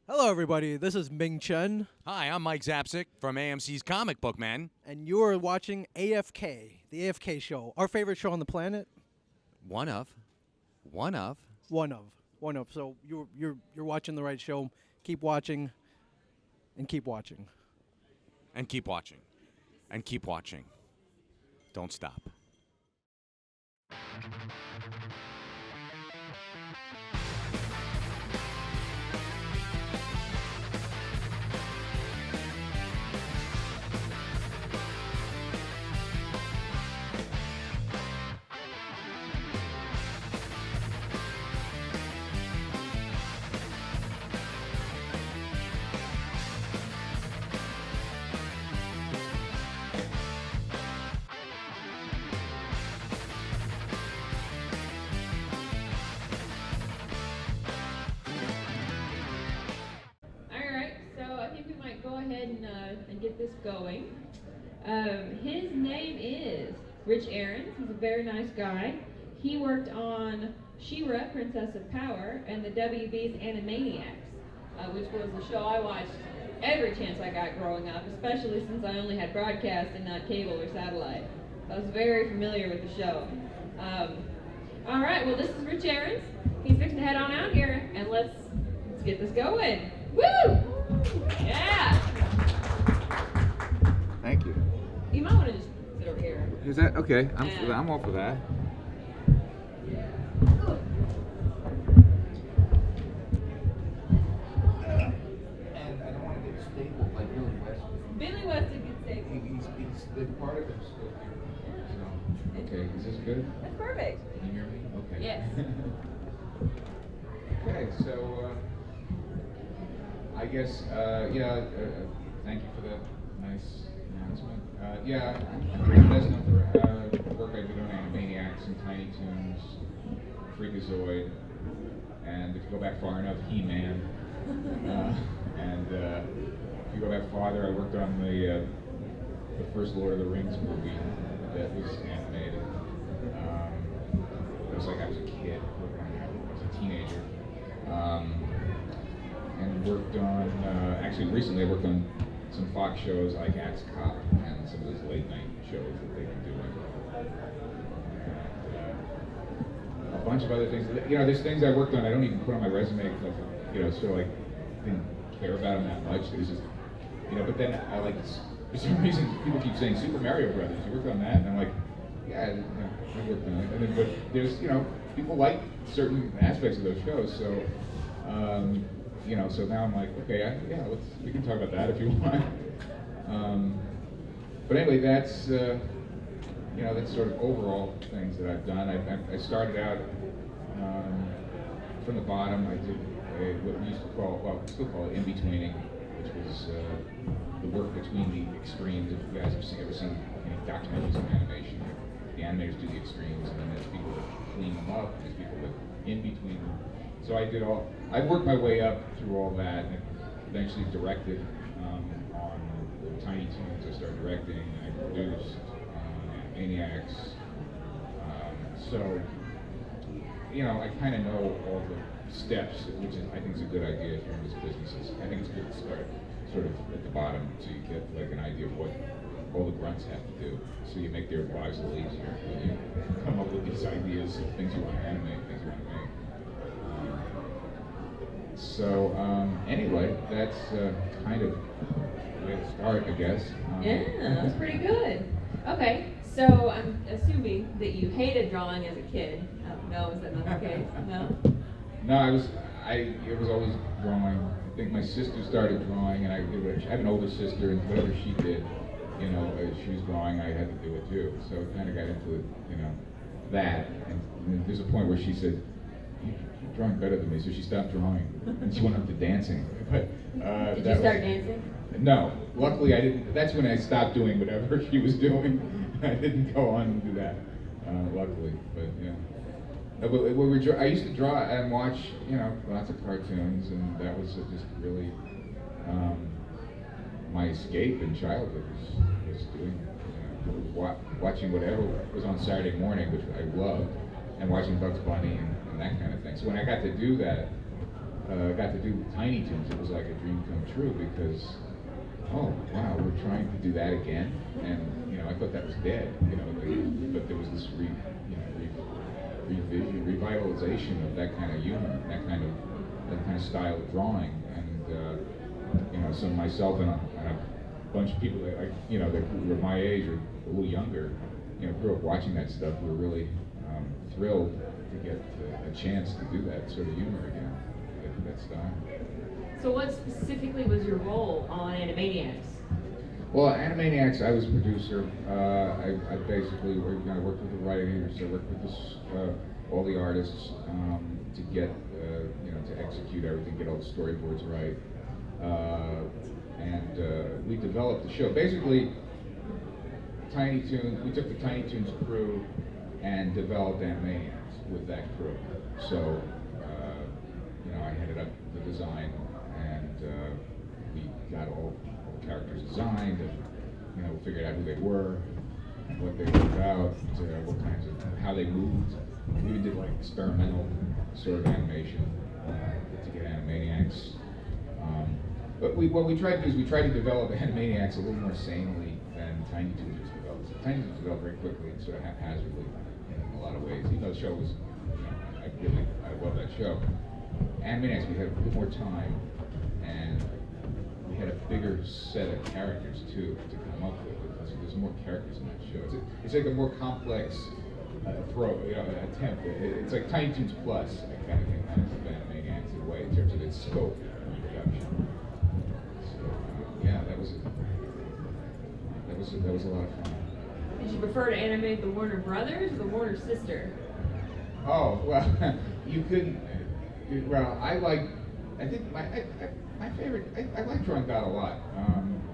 Hello, everybody. This is Ming Chen, Hi, I'm Mike Zapsik from AMC's Comic Book Man. and you are watching AFK, the AFK show, our favorite show on the planet. One of. One of. So you're watching the right show. Keep watching, and keep watching. And keep watching. And keep watching. Don't stop. Go ahead and get this going. His name is Rich Arons. He's a very nice guy. He worked on She-Ra, Princess of Power, and the WB's Animaniacs, which was the show I watched every chance I got growing up, especially since I only had broadcast and not cable or satellite. So I was very familiar with the show. All right, well, this is Rich Arons. He's fixing to head on out here, and let's get this going. Woo! Yeah! Thank you. You might want to just sit over here. Is that okay? Yeah. I'm all for that. And I don't want to get stapled like Billy West. Billy West did get sick. He's the part of him still here. So, okay, is this good? That's perfect. Can you hear me? Okay. Yes. Okay, so I guess thank you for that nice announcement. I'm best known for work I did on Animaniacs and Tiny Toons, Freakazoid, and if you go back far enough, He-Man. And if you go back farther, I worked on the first Lord of the Rings movie that was animated. It was like I was a kid, I was a teenager. And worked on, actually recently I worked on some Fox shows like Axe Cop and some of those late night shows that they've been doing. And, a bunch of other things. There's things I worked on I don't even put on my resume because sort of like didn't care about them that much. It was just, but then I like, for some reason people keep saying Super Mario Brothers, you worked on that? And I'm like, yeah, I worked on it. And then, but there's, people like certain aspects of those shows, so, so now I'm like, okay, we can talk about that if you want. But anyway, that's sort of overall things that I've done. I started out from the bottom. I did what we used to call, we still call it in-betweening, which was the work between the extremes. If you guys have ever seen any documentaries on animation, the animators do the extremes, and then there's people that clean them up, and there's people that in between them. So I worked my way up through all that, and eventually directed on the Tiny Toons. I started directing, and I produced Animaniacs. I kind of know all the steps, which I think is a good idea if you're in this business. I think it's good to start sort of at the bottom, so you get like an idea of what all the grunts have to do, so you make their lives a little easier when you come up with these ideas of things you want to animate, things you want to make. Anyway, that's kind of the way to start, I guess. Yeah, that's pretty good. Okay, so I'm assuming that you hated drawing as a kid. No, is that not the case? No? No, it was always drawing. I think my sister started drawing, and I have an older sister, and whatever she did, as she was drawing, I had to do it too. So it kind of got into, that. And there's a point where she said, "You're drawing better than me," so she stopped drawing, and she went up to dancing. But Did you start dancing? No, luckily I didn't. That's when I stopped doing whatever she was doing. I didn't go on and do that, luckily. But yeah. I used to draw and watch, lots of cartoons, and that was just really my escape in childhood was doing, watching whatever was on Saturday morning, which I loved, and watching Bugs Bunny and that kind of thing. So when I got to do that, got to do Tiny Toons, it was like a dream come true because, oh wow, we're trying to do that again, and I thought that was dead, but there was this revitalization of that kind of humor, that kind of style of drawing, and so myself and a bunch of people that that were my age or a little younger, grew up watching that stuff. We were really thrilled to get a chance to do that sort of humor again, that style. So what specifically was your role on Animaniacs? Well, Animaniacs, I was producer. I basically worked with the writers. I worked with all the artists to get, to execute everything, get all the storyboards right. And we developed the show. Basically, Tiny Toons, we took the Tiny Toons crew and developed Animaniacs with that crew. So, I headed up the design, and we got all the characters designed, and figured out who they were, and what they were about, what kinds of, how they moved. We even did like experimental sort of animation to get Animaniacs. But what we tried to do is we tried to develop Animaniacs a little more sanely than Tiny Toons was developed. So Tiny Toons was developed very quickly and sort of haphazardly in a lot of ways. Even though the show was, I love that show. Animaniacs, we had a bit more time, and we had a bigger set of characters too to come up with. There's more characters in that show. It's like a more complex attempt. It's like Tiny Toons Plus, kind of thing, of Animaniacs in a way, in terms of its scope and production. Yeah, that was a lot of fun. Did you prefer to animate the Warner Brothers or the Warner sister? Oh well, you couldn't. Well, I think my favorite. I like drawing Dot a lot,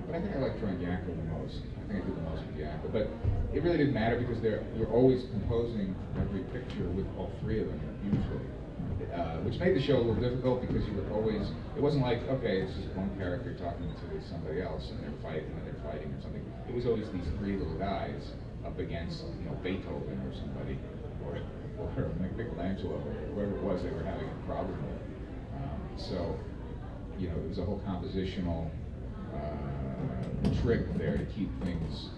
but I think I like drawing Yakko the most. I think I did the most with Yakko, but it really didn't matter because you're always composing every picture with all three of them usually. Which made the show a little difficult because you were always, it wasn't like, okay, it's just one character talking to somebody else and they're fighting or something. It was always these three little guys up against, Beethoven or somebody, or Michelangelo, or whoever it was they were having a problem with. So, it was a whole compositional trick there to keep things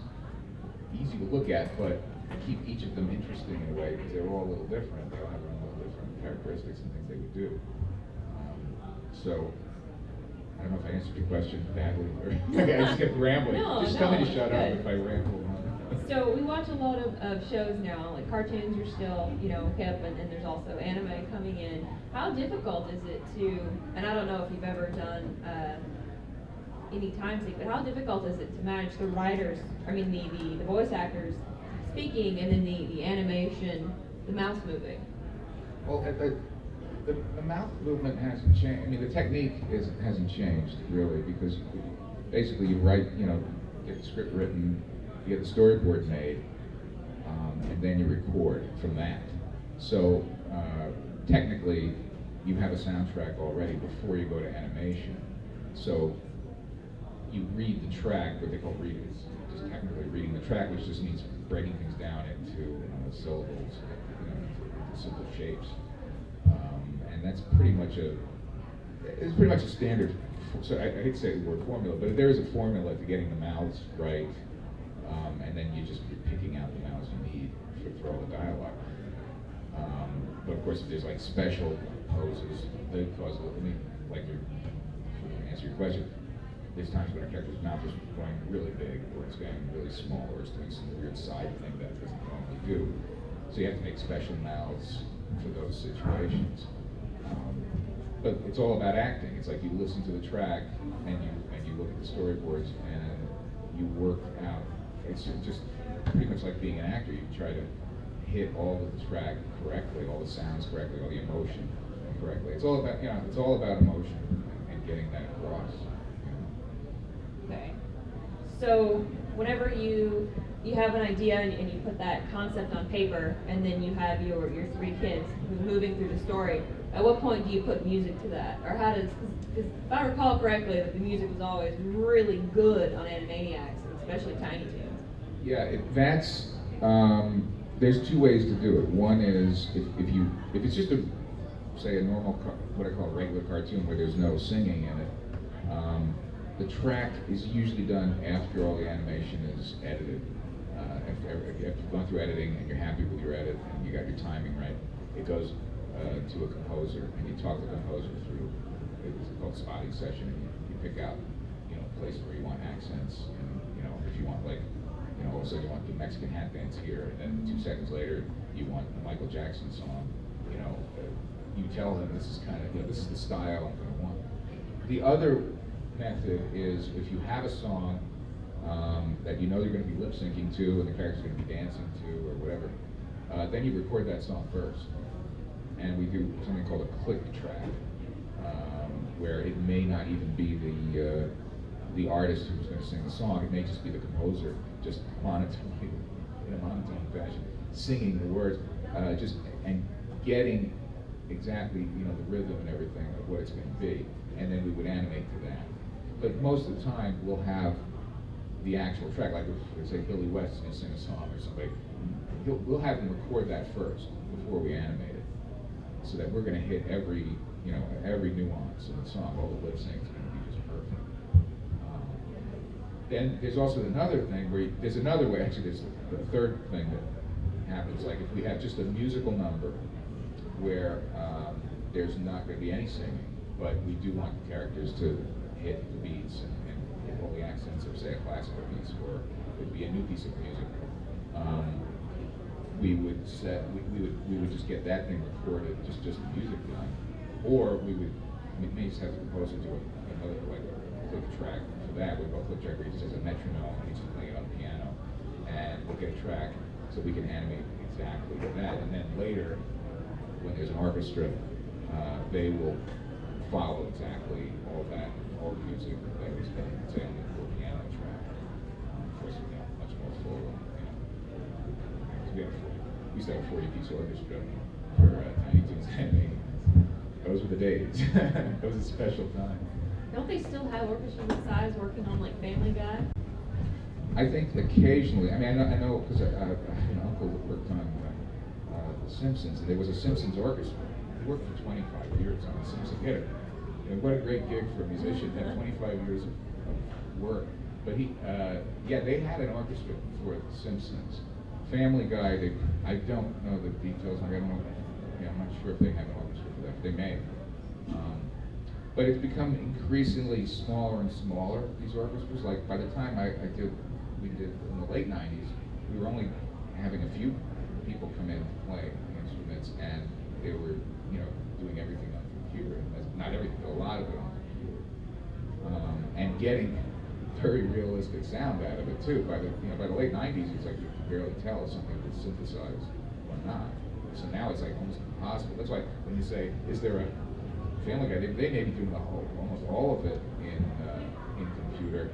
easy to look at, but keep each of them interesting in a way because they were all a little different. They all have their own little different characteristics and things they would do. So, I don't know if I answered your question badly or I just kept rambling. Just tell me to shut up if I ramble. So we watch a lot of shows now, like cartoons are still, hip, and there's also anime coming in. How difficult is it to, and I don't know if you've ever done any time sync, but how difficult is it to manage the writers, the voice actors speaking, and then the animation, the mouth moving? Well, the mouth movement hasn't changed. The technique hasn't changed really, because basically you write, get the script written, you get the storyboard made, and then you record from that. So technically, you have a soundtrack already before you go to animation. So you read the track, what they call read is just technically reading the track, which just means breaking things down into syllables, into simple shapes. And that's pretty much a standard. So I hate to say the word formula, but there is a formula to getting the mouths right, and then you're picking out the mouths you need for all the dialogue. But of course, if there's like special poses, they cause to answer your question, there's times when a character's mouth is going really big, or it's going really small, or it's doing some weird side thing that it doesn't normally do. So you have to make special mouths for those situations. But it's all about acting. It's like you listen to the track and you look at the storyboards and you work out. It's just pretty much like being an actor. You try to hit all of the track correctly, all the sounds correctly, all the emotion correctly. It's all about emotion and getting that across. Okay. So whenever you have an idea and you put that concept on paper, and then you have your three kids moving through the story, at what point do you put music to that? Or how does, because if I recall correctly, the music was always really good on Animaniacs, especially Tiny Toons. Yeah, there's two ways to do it. One is if it's just say a normal, what I call a regular cartoon where there's no singing in it, the track is usually done after all the animation is edited. After you've gone through editing and you're happy with your edit and you got your timing right, it goes to a composer and you talk the composer through. It's called spotting session. And you pick out, places where you want accents, and if you want all of a sudden you want the Mexican hat dance here, and then 2 seconds later you want a Michael Jackson song. You tell them this is kind of this is the style I'm going to want. The other method is if you have a song that you're going to be lip syncing to and the character's going to be dancing to or whatever, then you record that song first, and we do something called a click track, where it may not even be the artist who's going to sing the song. It may just be the composer, just monotonely, in a monotone fashion, singing the words, and getting exactly the rhythm and everything of what it's going to be, and then we would animate to that. But most of the time we'll have the actual track, like if say Billy West is going to sing a song or somebody, we'll have them record that first before we animate it, so that we're going to hit every nuance in the song. All the lip syncs are going to be just perfect. Then there's also another thing where there's another way. Actually, there's the third thing that happens. Like if we have just a musical number where there's not going to be any singing, but we do want the characters to hit the beats and hit all the accents of, say, a classical piece, or it would be a new piece of music. We would just get that thing recorded, just the music done, or we may just have the composer do another click track for that. We call click track where he just has a metronome and he's just playing it on the piano, and we'll get a track so we can animate exactly that. And then later, when there's an orchestra, they will follow exactly all the music that was done, say, on the piano track. Of course, we got much more full. We used to have a 40-piece orchestra for Tiny Toons animating. Those were the days. It was a special time. Don't they still have orchestras this size working on like Family Guy? I think occasionally. I mean, I know because I have an uncle that worked on The Simpsons, and there was a Simpsons orchestra. He worked for 25 years on The Simpsons. What a great gig for a musician to have 25 years of work. But they had an orchestra for The Simpsons. Family Guy, I don't know the details. I don't know. I'm not sure if they have an orchestra for that. They may. But it's become increasingly smaller and smaller, these orchestras. Like by the time we did in the late 90s, we were only having a few people come in and play instruments, and they were, doing everything on the computer. Not everything, but a lot of it on the computer. And getting very realistic sound out of it too. By the late 90s, it's like you could barely tell if something was synthesized or not. So now it's like almost impossible. That's why when you say, is there a Family Guy, they may be doing almost all of it in computer,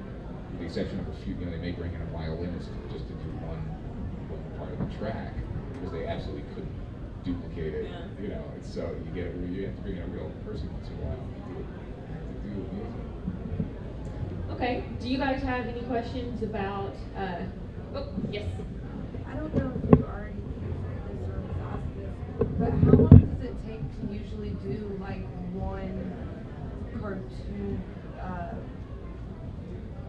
with the exception of a few. They may bring in a violinist just to do one part of the track because they absolutely couldn't duplicate it. Yeah. So you have to bring in a real person once in a while to do the music. Okay. Do you guys have any questions about? Yes. I don't know if you already answered this or was asked this, but how long does it take to usually do like one cartoon,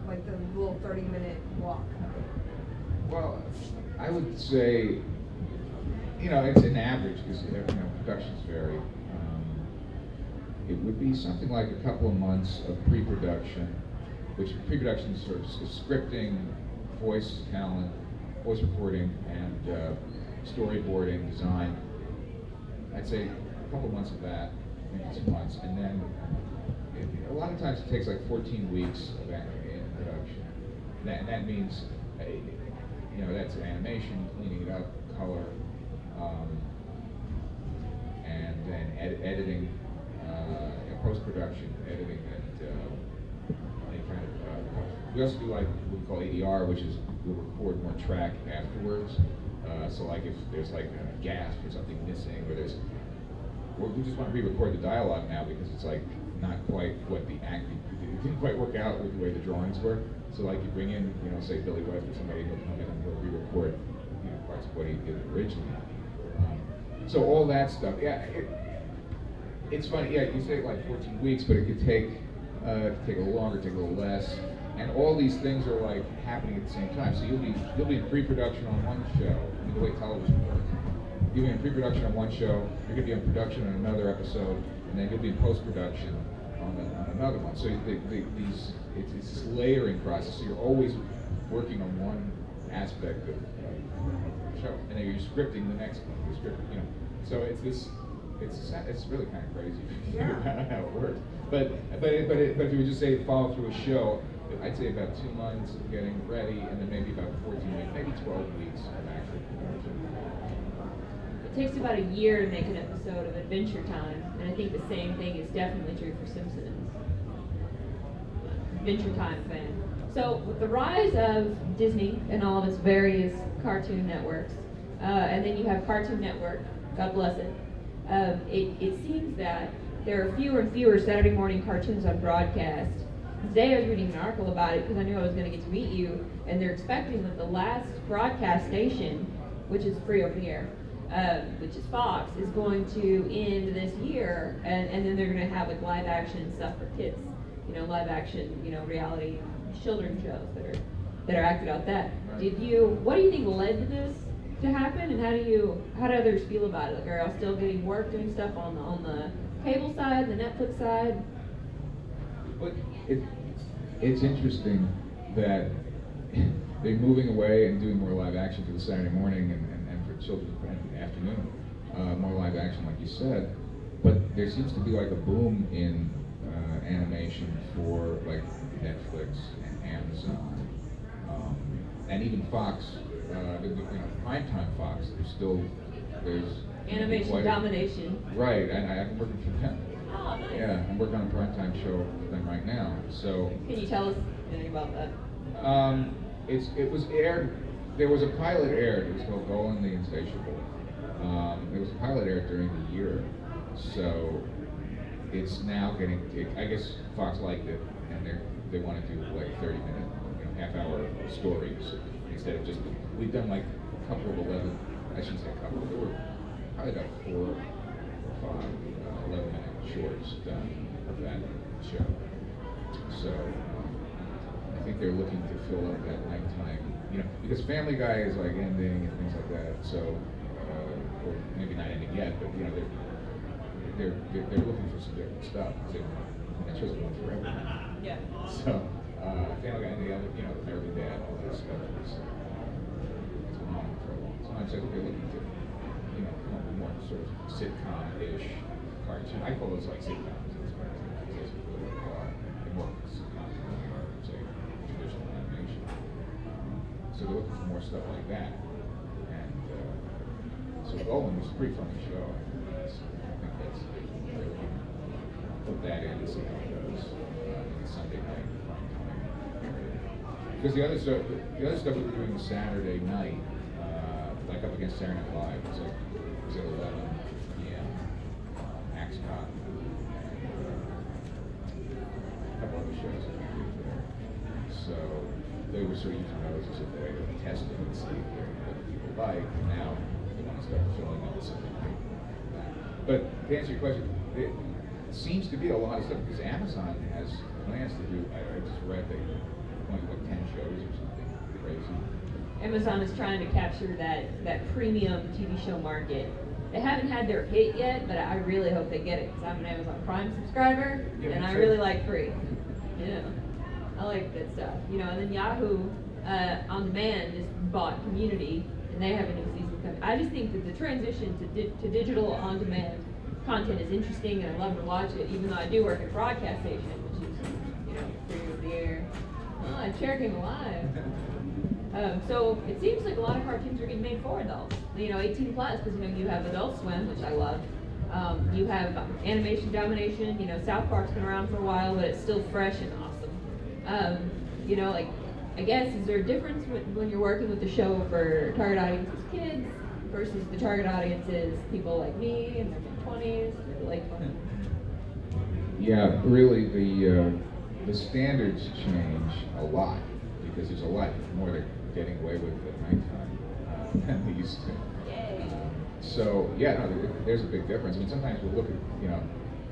like the little 30-minute block? Well, I would say, it's an average because productions vary. It would be something like a couple of months of pre-production, which pre-production is sort of scripting, voice talent, voice recording, and storyboarding, design. I'd say a couple of months of that, maybe 2 months, and then a lot of times it takes like 14 weeks of in production. And that means, that's animation, cleaning it up, color, and then editing, post-production, editing, and any kind of. We also do like what we call ADR, which is we'll record more track afterwards. So like if there's like a gasp or something missing, or we just want to re-record the dialogue now because it's like not quite what the acting, it didn't quite work out with the way the drawings were. So like you bring in, say Billy West or somebody, he'll come in and he'll re-record, parts of what he did originally. So all that stuff, It's funny, yeah, you say like 14 weeks, but it could take a little longer, take a little less. And all these things are like happening at the same time. So you'll be in pre-production on one show. I mean, the way television works. You'll be in pre-production on one show. You're going to be in production on another episode, and then you'll be in post-production on another one. So it's this layering process. So you're always working on one aspect of the show, and then you're scripting the next one. You're scripting, you know. So it's really kind of crazy. Yeah. I don't know how it works. But if you would just say follow through a show, I'd say about 2 months of getting ready, and then maybe about 14 weeks, maybe 12 weeks of actual production. It takes about a year to make an episode of Adventure Time, and I think the same thing is definitely true for Simpsons. Adventure Time fan. So with the rise of Disney and all of its various cartoon networks, and then you have Cartoon Network, God bless it, it seems that there are fewer and fewer Saturday morning cartoons on broadcast. Today I was reading an article about it because I knew I was going to get to meet you, and they're expecting that the last broadcast station, which is free over the air, which is Fox, is going to end this year, and then they're going to have like live action stuff for kids, you know, live action, you know, reality children's shows that are acted out that. Right. What do you think led to this to happen, and how do others feel about it? Like, are y'all still getting work doing stuff on the cable side, the Netflix side? But it's interesting that they're moving away and doing more live action for the Saturday morning and for children in the afternoon, more live action like you said, but there seems to be like a boom in animation for like Netflix and Amazon, and even Fox, primetime Fox, there's Animation domination. Right, and I'm working for them. Oh, nice. Yeah, I'm working on a primetime show for them right now. So. Can you tell us anything about that? It was aired. There was a pilot aired. It was called Golan the Insatiable. There was a pilot aired during the year, so it's now getting. I guess Fox liked it, and they want to do like 30-minute, half-hour stories instead of just. We've done like a couple of 11. I shouldn't say a couple. There were probably about 4 or 5 11-minute shorts done of that show. So I think they're looking to fill up that nighttime, because Family Guy is like ending and things like that. So, or maybe not ending yet, but they're looking for some different stuff. That show's going forever now. Yeah. So Family Guy and the other, American Dad, all that stuff is it's been on for a long time. So I think they're looking to, more sort of sitcom-ish cartoon. I call those like sitcoms. They're more say traditional animation. So they're looking for more stuff like that. And so Golan was a pretty funny show. I think that's really put that in and see how it goes in the Sunday night prime time area. Because the other stuff we were doing Saturday night, like up against Saturday Night Live, was at 11 p.m. Axcot, a couple other shows that we did there. So they were sort of using those as a way to test it and see what people like. And now they want to start filling up with something like that. But to answer your question, it seems to be a lot of stuff because Amazon has plans to do. I just read they want to do 10 shows or something crazy. Amazon is trying to capture that premium TV show market. They haven't had their hit yet, but I really hope they get it because I'm an Amazon Prime subscriber, and I really like free. Yeah, I like that stuff. And then Yahoo On Demand just bought Community, and they have a new season coming. I just think that the transition to digital on demand content is interesting, and I love to watch it, even though I do work at a broadcast station, which is free over the air. Oh, I'm Cherokee Live. So it seems like a lot of cartoons are getting made for adults. 18 plus, because you have Adult Swim, which I love. You have animation domination. South Park's been around for a while, but it's still fresh and awesome. I guess, is there a difference when you're working with the show for target audiences kids versus the target audiences people like me in their mid-20s, late 20s? Yeah, really, the standards change a lot because there's a lot more they're getting away with at nighttime than they used to. So yeah, no, there's a big difference. I mean, sometimes we'll look at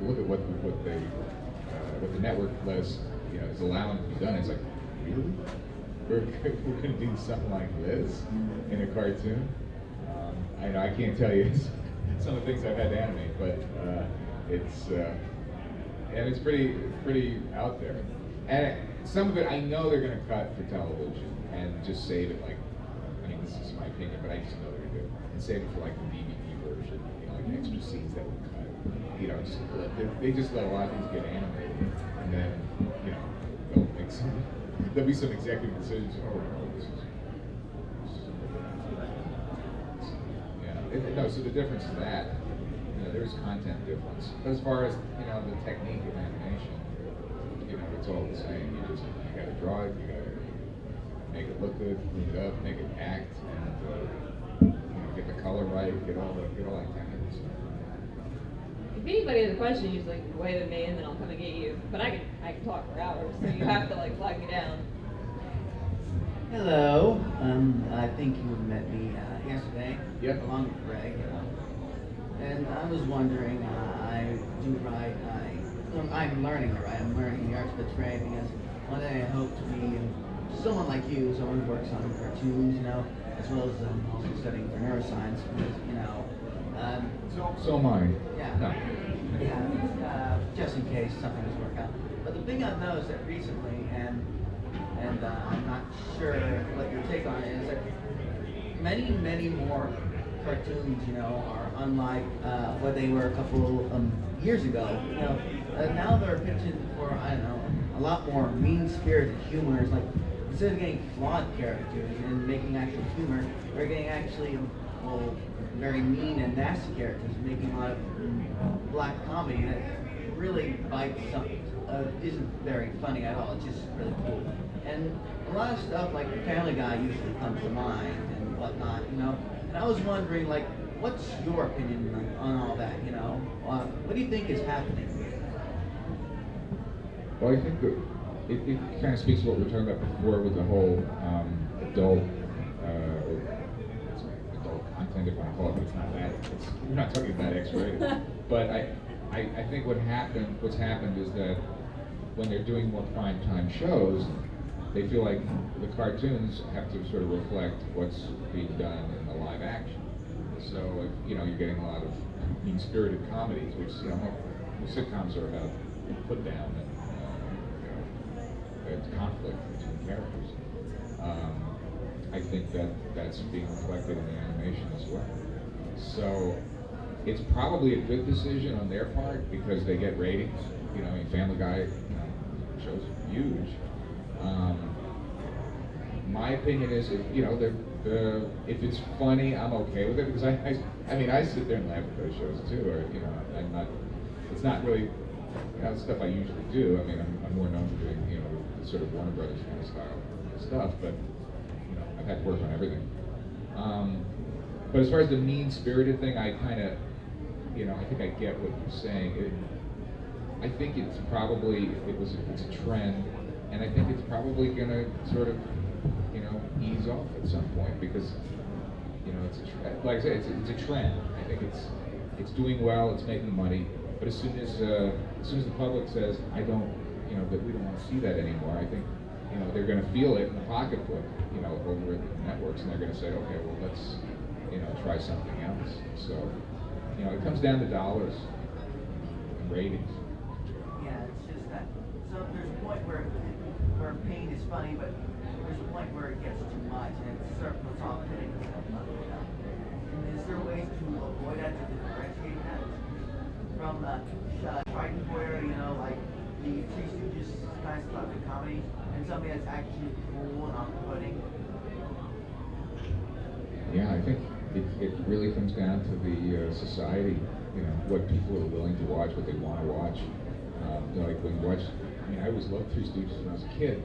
look at what the network let us, is allowing to be done. It's like, really? We're going to do something like this in a cartoon? I know I can't tell you some of the things I've had to animate, but it's pretty out there. And some of it I know they're going to cut for television and just save it, like, I mean, this is my opinion, but I just know they're going to do it, and save it for like the DVD version, like extra scenes that would cut. They just let a lot of things get animated, and then there'll be some executive decisions. Oh no, this is no. So the difference is that there's content difference. But as far as the technique of animation, it's all the same. You got to draw it, you got to make it look good, clean it up, make it act, and get the color right, get all that kind of stuff. If anybody has a question, just like wave at me and then I'll come and get you. But I can talk for hours, so you have to like flag me down. Hello. I think you met me yesterday. Yep. Along with Greg. And I was wondering, I do write. I'm learning to write. I'm learning the art of the trade because one day I hope to be someone like you, someone who works on cartoons, as well as also studying for neuroscience. Because, So am I. Yeah. No. Yeah. Just in case something doesn't work out. But the thing I've noticed that recently, and I'm not sure what your take on it is, that many more cartoons, are unlike what they were a couple years ago. Now they're pitching for, I don't know, a lot more mean-spirited humor. It's like, instead of getting flawed characters and making actual humor, they're getting actually, very mean and nasty characters, making a lot of black comedy that really bites something. Isn't very funny at all. It's just really cool. And a lot of stuff like Family Guy usually comes to mind and whatnot, And I was wondering, like, what's your opinion on all that, What do you think is happening? Well, I think that it kind of speaks to what we were talking about before with the whole adult content, if I want to call it, but it's not that. We're not talking about X-rated. But I think what's happened is that when they're doing more primetime shows, they feel like the cartoons have to sort of reflect what's being done in the live action. So if, you're getting a lot of mean-spirited comedies, which sitcoms are about put down and conflict between characters. I think that's being reflected in the animation as well. So it's probably a good decision on their part because they get ratings. Family Guy shows huge. My opinion is, if it's funny, I'm okay with it because I sit there and laugh at those shows too. Or I'm not. It's not really the stuff I usually do. I mean, I'm more known for doing the sort of Warner Brothers kind of style stuff, but I've had to work on everything. But as far as the mean-spirited thing, I kind of, I think I get what you're saying. I think it's probably it's a trend, and I think it's probably going to sort of ease off at some point because it's like I said, it's a trend. I think it's doing well, it's making money, but as soon as the public says I don't, that we don't want to see that anymore, I think they're going to feel it in the pocketbook, over at the networks, and they're going to say, okay, well let's try something else. So it comes down to dollars and ratings. Yeah, it's just that. So there's a point where pain is funny, but there's a point where it gets too much and it starts off hitting itself up. And is there ways to avoid that, to differentiate that from Triton where, like the Three Stooges kind of stuff in comedy and something that's actually cool and off-putting? Yeah, I think it really comes down to the society, what people are willing to watch, what they want to watch. Like when you watch, I always loved Three Stooges when I was a kid,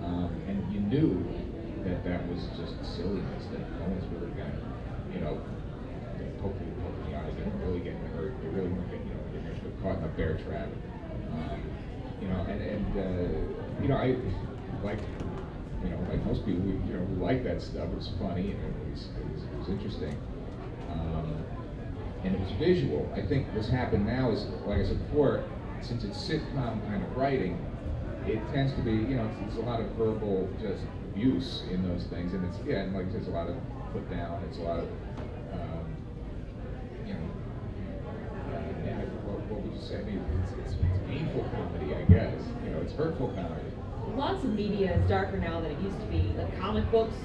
and you knew that was just silliness, that no one's really going to, poke in the eye, they weren't really getting hurt, they really weren't getting, getting caught in a bear trap. I like most people, who like that stuff, it was funny and it was interesting. and it was visual. I think what's happened now is, like I said before, since it's sitcom kind of writing, it tends to be, it's a lot of verbal just abuse in those things, and and like there's a lot of put down, it's a lot of, what would you say? I mean, it's painful comedy, I guess. It's hurtful comedy. Lots of media is darker now than it used to be. Like comic books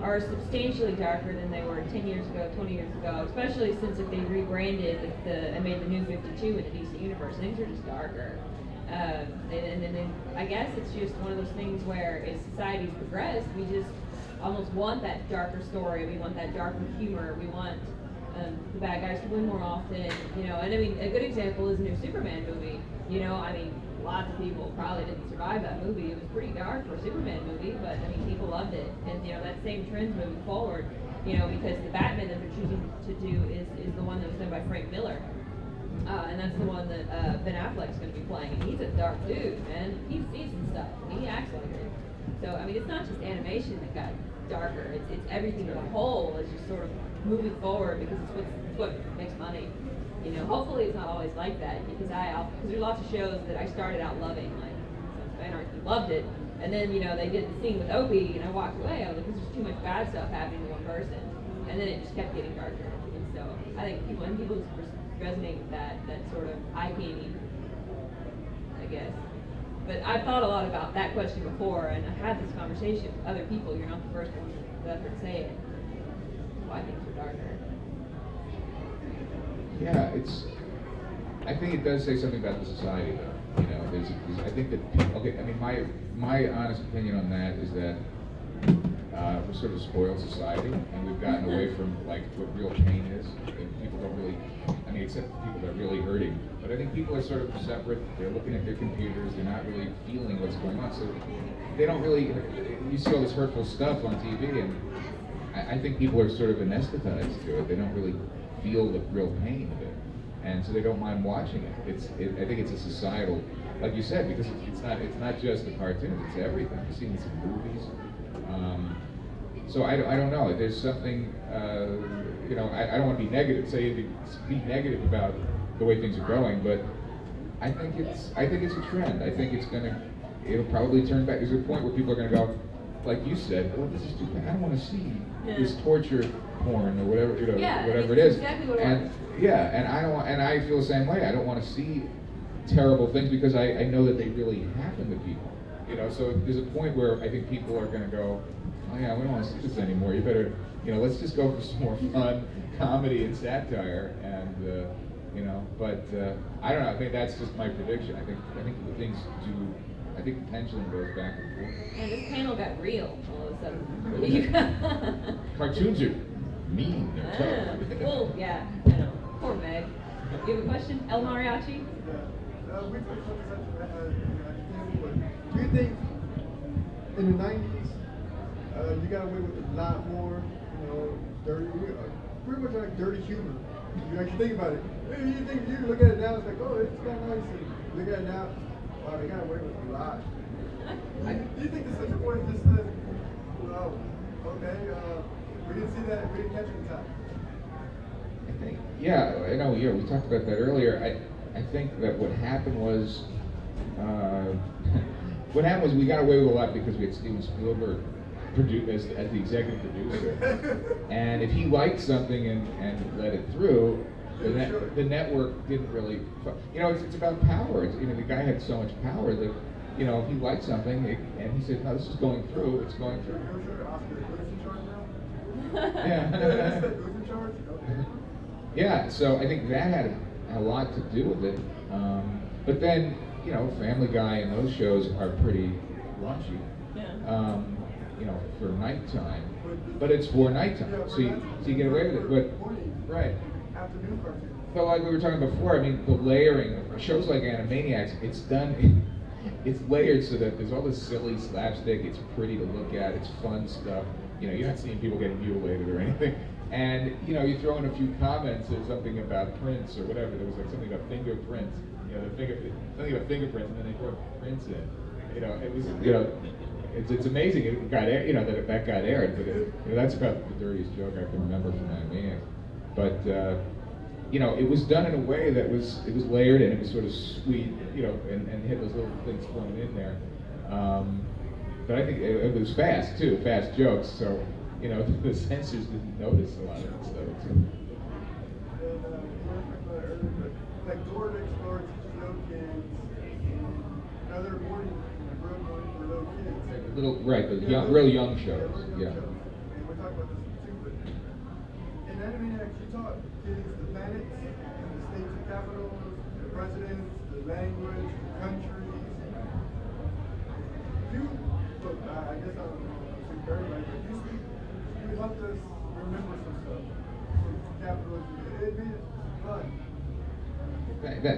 are substantially darker than they were 10 years ago, 20 years ago, especially since if they rebranded and made the new 52 in the DC universe, things are just darker. And then I guess it's just one of those things where as society's progressed, we just almost want that darker story, we want that darker humor, we want the bad guys to win more often, and I mean, a good example is the new Superman movie. I mean, lots of people probably didn't survive that movie. It was pretty dark for a Superman movie, but I mean, people loved it, and that same trend's moving forward, because the Batman that they're choosing to do is the one that was done by Frank Miller. And that's the one that Ben Affleck's going to be playing, and he's a dark dude, man. He sees some stuff, and he acts like it. So, I mean, it's not just animation that got darker. It's everything as a whole is just sort of moving forward because it's what makes money. Hopefully it's not always like that because there's lots of shows that I started out loving, like Sons of Anarchy, loved it, and then they did the scene with Opie, and I walked away. I was like, this is too much bad stuff happening to one person, and then it just kept getting darker. And so I think people just resonate with that sort of eye candy, I guess. But I've thought a lot about that question before, and I had this conversation with other people. You're not the first one that I've heard say it. Why things are darker. Yeah, I think it does say something about the society, though. I think that I mean, my honest opinion on that is that we're sort of a spoiled society, and we've gotten away from like what real pain is. And people don't really, I mean, except people that are really hurting. But I think people are sort of separate. They're looking at their computers. They're not really feeling what's going on. So they don't really. You see all this hurtful stuff on TV, and I think people are sort of anesthetized to it. They don't really feel the real pain of it, and so they don't mind watching it. I think it's a societal, like you said, because it's not just the cartoons. It's everything. You've seen this in movies. So I don't know. There's something. I don't want to be negative. Be negative about the way things are going, but I think it's a trend. I think it'll probably turn back. There's a point where people are going to go, like you said, well, this is too bad. I don't want to see this torture porn or whatever, whatever it is. Exactly what it and was. and I don't want, and I feel the same way. I don't want to see terrible things because I know that they really happen to people. So there's a point where I think people are going to go, oh yeah, we don't want to see this anymore. You better, let's just go for some more fun comedy and satire, and But I don't know. I think that's just my prediction. I think the things do. I think the pendulum goes back and forth. And this panel got real all of a sudden. Cartoons are mean. They're tough. Well, yeah, I know. Poor Meg. You have a question, El Mariachi? Yeah. We put do you think in the 90s you got away with a lot more, dirty, pretty much like dirty humor? You actually think about it. You look at it now, it's like, oh, it's kind of nice. And look at it now, wow, they got away with a lot. Do you think the Central Point just said, well, okay, we didn't see that, we didn't catch it in time? I think, I know, we talked about that earlier. I think that what happened was, we got away with a lot because we had Steven Spielberg as the executive producer. And if he liked something and let it through, the network didn't really, it's about power. The guy had so much power that, if he liked something and he said, no, this is going through, it's going through. Yeah, so I think that had a lot to do with it. But then, Family Guy and those shows are pretty raunchy. For nighttime, but it's for nighttime, so you get away with it. But right. But like we were talking before, I mean, the layering of shows like Animaniacs, it's done. It's layered so that there's all this silly slapstick. It's pretty to look at. It's fun stuff. You're not seeing people getting mutilated or anything. And you throw in a few comments or something about prints or whatever. There was like something about fingerprints. Something about fingerprints, and then they throw prints in. It was It's amazing it got that got aired, but that's about the dirtiest joke I can remember from Animaniacs. But you know, it was done in a way that it was layered and it was sort of sweet, you know, and had those little things thrown in there. But I think it was fast too, fast jokes. So, you know, the censors didn't notice a lot of that stuff. So. Like Dora the Explorer teaches little kids, another morning, real morning for little kids. Little, right, the real young shows. Yeah. And we're talking about this too, but in Animaniacs, you taught kids the planets, and the states and capitals, the presidents, the language, the countries. You, look, I guess I don't speak for everybody, but you helped us remember some stuff. Some capitals, it made it fun.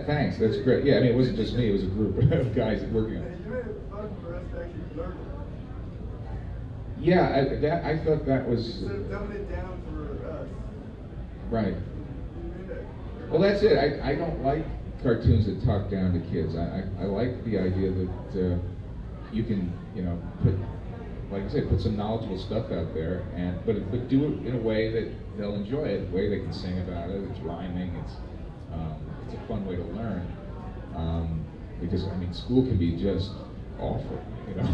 Thanks, that's great. Yeah, I mean, it wasn't just me, it was a group of guys working on it. You made it fun for us to actually learn it. Yeah, I thought that was... Instead of dumbing it down for us. Right. Well, that's it. I don't like cartoons that talk down to kids. I like the idea that you can, you know, put, like I said, put some knowledgeable stuff out there, but do it in a way that they'll enjoy it, a way they can sing about it. It's rhyming. It's a fun way to learn. Because I mean, school can be just awful, you know.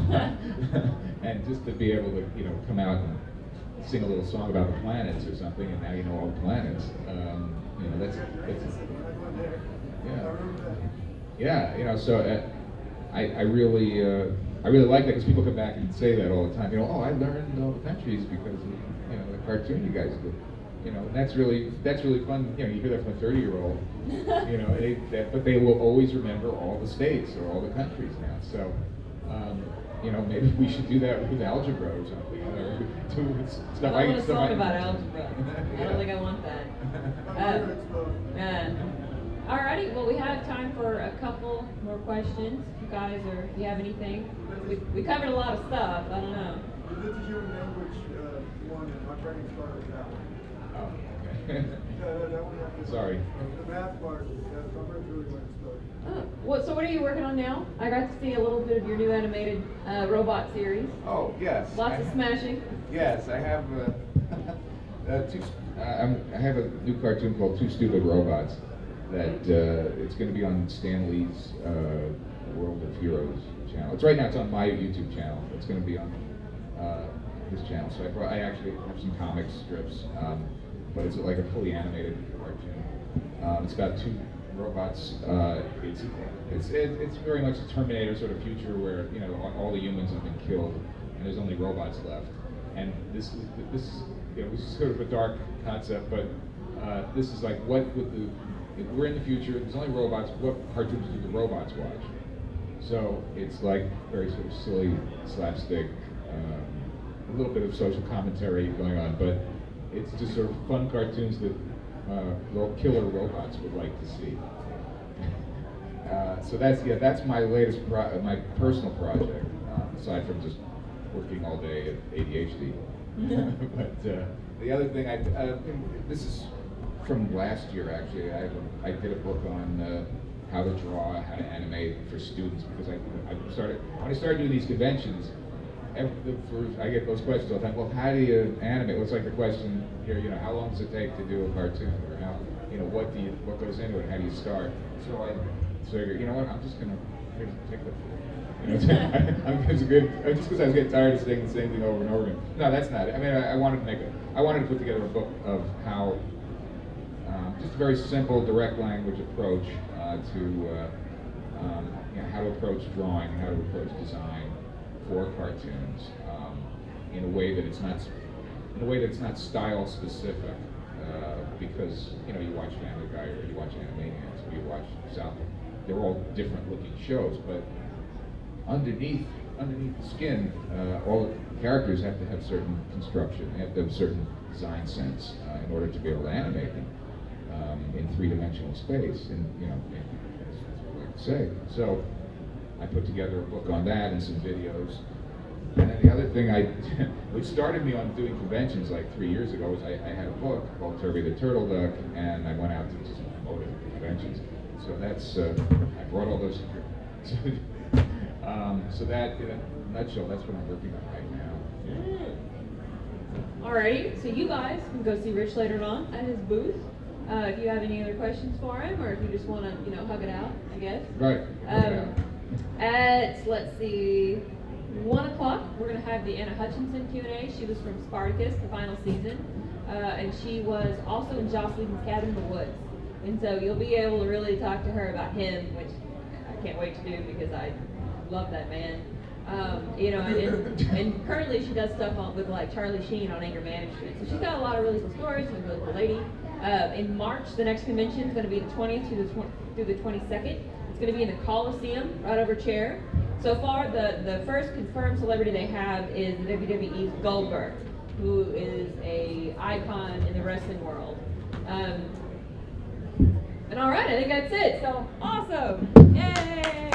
And just to be able to, you know, come out and sing a little song about the planets or something, and now you know all the planets. You know, that's yeah, you know. So I really like that, because people come back and say that all the time. You know, oh, I learned all the countries because of, you know, the cartoon you guys did. You know, and that's really fun. You know, you hear that from a 30-year-old. You know, but they will always remember all the states or all the countries now. So, you know, maybe we should do that with algebra or something. You know, I don't want a song about algebra. I don't think I want that. Alrighty, well, we have time for a couple more questions. If you guys if you have anything. We covered a lot of stuff. I don't know. The human language one, and my training started with that one. Oh, okay. That one Sorry. The math part, that's really when it started. So what are you working on now? I got to see a little bit of your new animated robot series. Oh, yes. Lots of smashing. Yes, I have I have a new cartoon called Two Stupid Robots that it's going to be on Stan Lee's World of Heroes channel. Right now it's on my YouTube channel. It's going to be on his channel. So I actually have some comic strips, but it's like a fully animated cartoon. It's about two robots. It's very much a Terminator sort of future where, you know, all the humans have been killed and there's only robots left. And this is you know, this is sort of a dark concept, but this is like, what would we're in the future, there's only robots, what cartoons do the robots watch? So it's like very sort of silly slapstick, a little bit of social commentary going on, but it's just sort of fun cartoons that killer robots would like to see. So that's my latest, my personal project, aside from just working all day at ADHD. But the other thing, this is from last year actually. I did a book on how to draw, how to animate for students, because when I started doing these conventions, I get those questions all the time. Well, how do you animate? Well, it's like the question here, you know, how long does it take to do a cartoon, or how, you know, what goes into it? How do you start? So I figured, you know what? I'm just gonna take the. You know, it's good. Just because I was getting tired of saying the same thing over and over again. No, that's not it. I mean, I wanted to put together a book of how, just a very simple, direct language approach to, you know, how to approach drawing, how to approach design for cartoons, in a way that it's not style specific, because, you know, you watch Family Guy or you watch Animaniacs or you watch South. They're all different looking shows, but underneath the skin, all the characters have to have certain construction. They have to have certain design sense in order to be able to animate them in three-dimensional space. And, you know, that's what I like to say. So I put together a book on that and some videos. And then the other thing which started me on doing conventions like 3 years ago, was I had a book called Turby the Turtle Duck, and I went out to just promote it at conventions. So that's I brought all those. So that, in a nutshell, that's what I'm working on right now. Alrighty, so you guys can go see Rich later on at his booth. if you have any other questions for him, or if you just want to, hug it out, I guess. Right. Let's see, 1 o'clock, we're going to have the Anna Hutchinson Q&A. She was from Spartacus, the final season, and she was also in Joss Whedon's Cabin in the Woods. And so you'll be able to really talk to her about him, which I can't wait to do because I love that man. And currently she does stuff with like Charlie Sheen on anger management. So she's got a lot of really cool stories. She's a really cool lady. In March, the next convention is going to be the 20th through the 22nd. It's going to be in the Coliseum, right over Chair. So far, the first confirmed celebrity they have is WWE's Goldberg, who is a icon in the wrestling world. And all right, I think that's it. So awesome! Yay!